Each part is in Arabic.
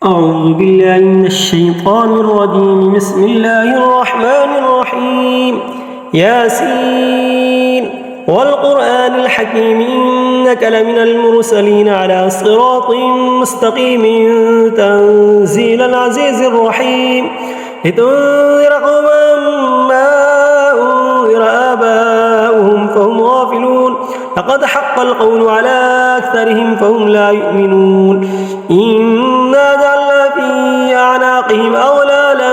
أعوذ بالله من الشيطان الرجيم. بسم الله الرحمن الرحيم. ياسين والقرآن الحكيم إنك لمن المرسلين على صراط مستقيم تنزيل العزيز الرحيم لتنذر قوما ما أنذر آباؤهم فهم غافلون لقد حق القول على أكثرهم فهم لا يؤمنون إنا جعلنا في أعناقهم أغلالا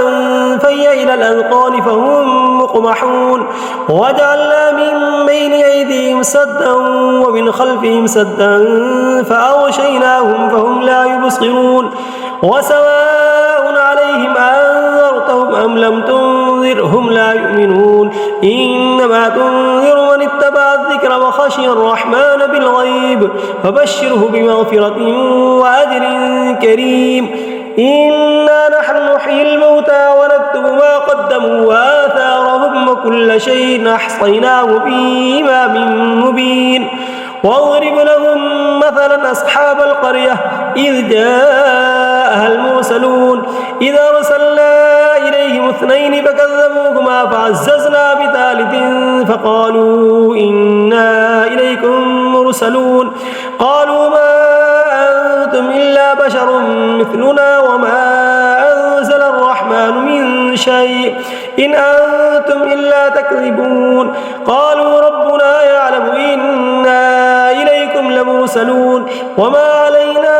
فهي إلى الأذقان فهم مقمحون وجعلنا من بين أيديهم سدا ومن خلفهم سدا فأغشيناهم فهم لا يبصرون وسواء عليهم أنذرتهم أم لم تنذرهم لا يؤمنون إنما تنذر من اتبع الذكر وخشي الرحمن بالغيب فبشره بمغفرة وأجر كريم. إنا نحن نحيي الموتى ونكتب ما قدموا وآثارهم وكل شيء أحصيناه في إمام مبين. واضرب لهم مثلا أصحاب القرية إذ جاءها المرسلون إذ أرسلنا إليهم اثنين فكذبوهما فعززنا بثالث فقالوا إنا إليكم مرسلون قالوا ما أنتم إلا بشر مثلنا وما أنزل الرحمن من شيء إن أنتم إلا تكذبون قالوا ربنا يعلم إنا إليكم لمرسلون وما علينا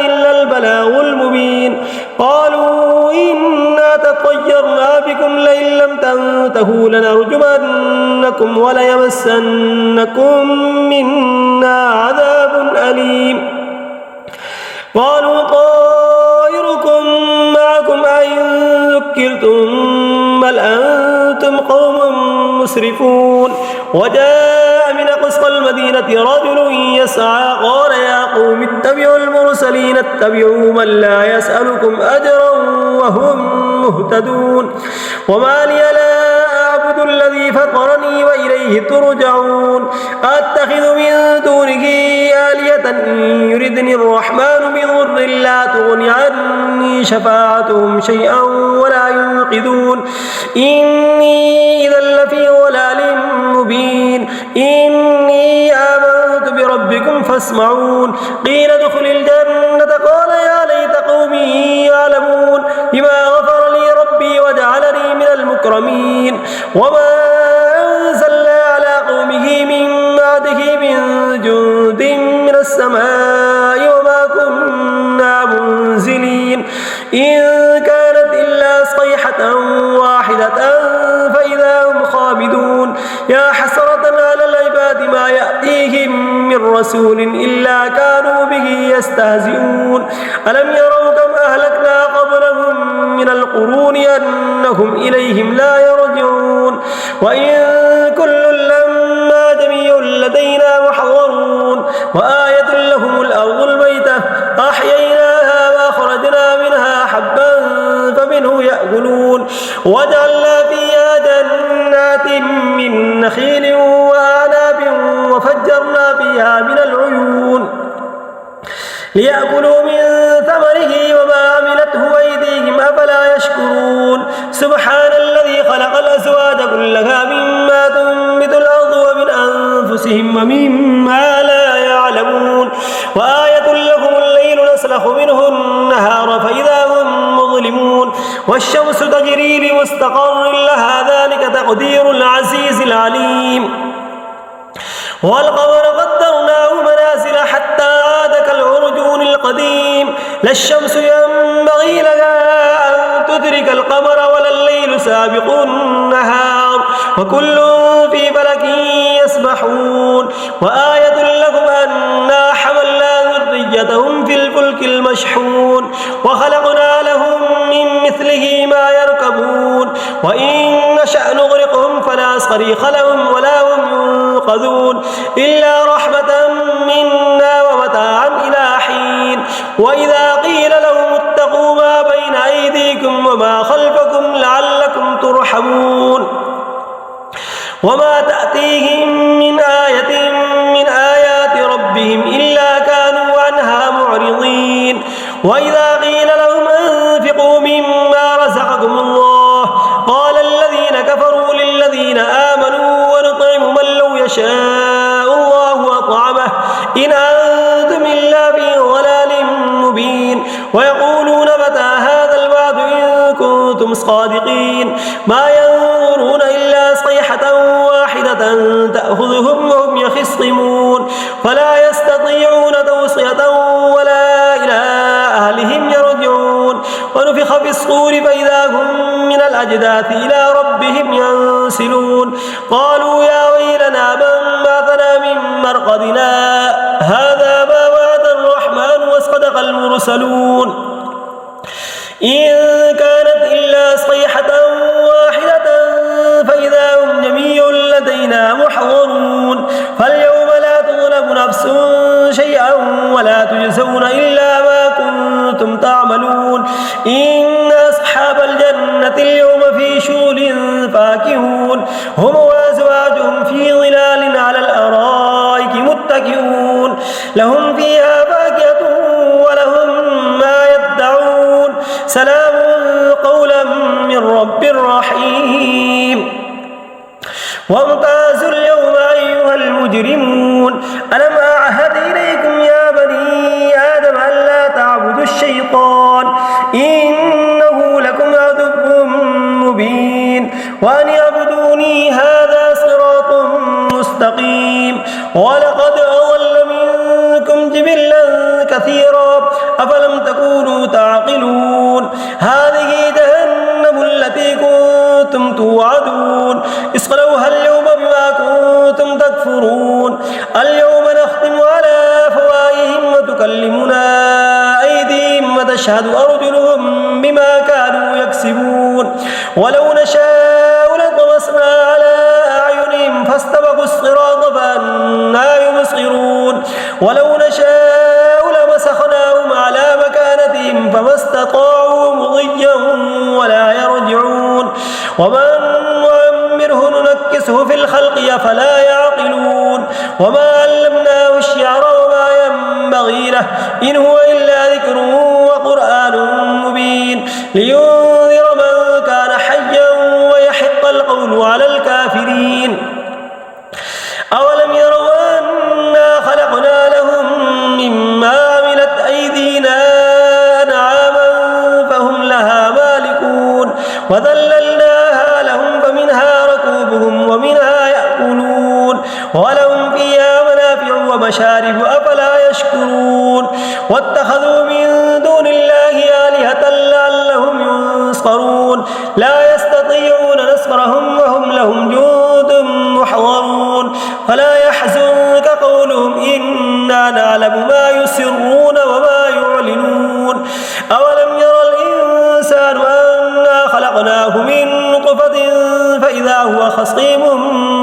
إلا البلاغ المبين قالوا إنا تطيرنا بكم لئن لم تنتهوا لنرجمنكم وليمسنكم منا عذاب أليم قالوا طائركم معكم أئن ذكرتم بل أنتم قوم مسرفون. وجاء من أقصى المدينة رجل يسعى قال يا قوم اتبعوا المرسلين اتبعوا من لا يسألكم أجرا وهم مهتدون وما لي لا أعبد الذي فطرني وإليه ترجعون أتخذ من دونه آلهة إن يردني الرحمن بضر لا تغن عني شفاعتهم شيئا ولا ينقذون إني إذا لفي ضلال مبين. إني آمنت بربكم فاسمعون قيل ادخل الجنة قال يا ليت قومي يعلمون بما غفر لي ربي وجعلني من المكرمين. وما أنزلنا على قومه من بعده من جند من السماء وما كنا منزلين إن كانت إلا صيحة واحدة فإذا هم خامدون يا حسرة على العباد ما يأتيهم من رسول إلا كانوا به يستهزئون ألم يروا كم أهلكنا قبلهم من القرون أنهم إليهم لا يرجعون وإن كل لما جميع لدينا محضرون وآية لهم الأرض الميتة أحييناها وأخرجنا منها حبا فمنه يأكلون وجعلنا فيها جنات من نخيل وأعناب وفجرنا فيها من العيون ليأكلوا من ثمره وما عملته أيديهم أفلا يشكرون سبحان الذي خلق الأزواج كلها مما تنبت الأرض ومن أنفسهم ومما لا يعلمون وآية لهم الليل نسلخ منه النهار فإذا هم مظلمون والشمس تجري لمستقر لها ذلك تقدير العزيز العليم والقمر قدرناه منازل حتى عاد كالعرجون القديم لا الشمس ينبغي لها أن تدرك القمر ولا الليل سابق النهار وكل في فلك يسبحون وآية لكم أنا حملنا ذريتهم في الفلك المشحون وخلقنا لهم من مثله ما يركبون وإن نشأ نغرقهم فلا صريخ لهم ولا هم ينقذون إلا رحمة منا ومتاعا إلى حين وإذا قيل لهم اتقوا ما بين أيديكم وما خلفكم لعلكم ترحمون وما تأتيهم من آية من آيات ربهم إلا كانوا عنها معرضين وإذا قيل ويقولون متى هذا الوعد إن كنتم صادقين ما ينظرون إلا صيحة واحدة تأخذهم وهم يخصمون فلا يستطيعون توصية ولا إلى أهلهم يرجعون ونفخ في الصور فإذا هم من الأجداث إلى ربهم ينسلون قالوا يا ويلنا من بعثنا من مرقدنا هذا ما وعد الرحمن وصدق المرسلون إن كانت إلا صيحة واحدة فإذا هم جميع لدينا محضرون فاليوم لا تظلم نفس شيئا ولا تجزون إلا ما كنتم تعملون إن أصحاب الجنة اليوم في شغل فاكهون هم وأزواجهم في ظلال على الأرائك متكئون لهم فيها فاكهة ولهم ما يدعون سلام قولا من رب رحيم وامتازوا اليوم أيها المجرمون ألم أعهد إليكم يا بني آدم ألا تعبدوا الشيطان إنه لكم عدو مبين وأن اعبدوني هذا صراط مستقيم ولقد أضل منكم جبلا كثيرا أفلم تكونوا تعقلون هذه جهنم التي كنتم توعدون اصلوها اليوم بما كنتم تكفرون اليوم نختم على أفواههم وتكلمنا أيديهم وتشهد أرجلهم بما كانوا يكسبون ولو نشاء لطمسنا على أعينهم فاستبقوا الصراط فأنى يبصرون ولو نشاء لمسخناهم على مكانتهم فما استطاعوا مضيا ولا يرجعون ومن نعمره ننكسه في الخلق أفلا يعقلون وما علمناه الشعر وما ينبغي له إن هو إلا ذكر وقرآن مبين لينذر من كان حيا ويحق القول على الكافرين أولم يروا أنا خلقنا لهم مما عملت أيدينا أنعاما فهم لها مالكون وذللناها لهم فمنها ركوبهم ومنها يأكلون ولهم فيها منافع ومشارب أفلا يشكرون واتخذوا من دون الله آلهة لعلهم ينصرون لا يستطيعون نصرهم وهم لهم جند محضرون فلا يحزنك قولهم إنا نعلم ما يسرون وما يعلنون أولم يرى الإنسان أنا خلقناه من نطفة فإذا هو خصيم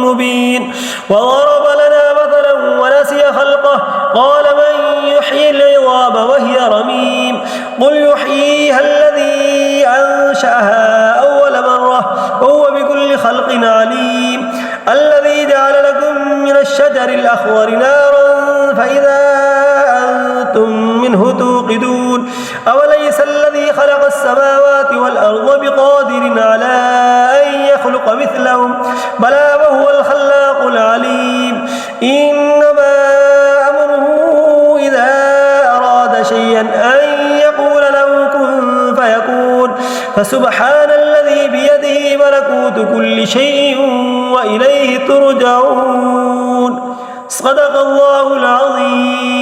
مبين وضرب لنا مثلا ونسي خلقه قال من يحيي العظام وهي رميم قل يحييها الذي أنشأها أول مرة وهو بكل خلق عليم الذي جعل لكم من الشجر الأخضر نارا فإذا أنتم منه توقدون أوليس الذي خلق السماوات والأرض بقادر على أن يخلق مثلهم بلى وهو الخلاق العليم إنما أمره إذا أراد شيئا أن يقول له كن فيكون فسبحان الذي بيده ملكوت كل شيء وإليه ترجعون صدق الله العظيم.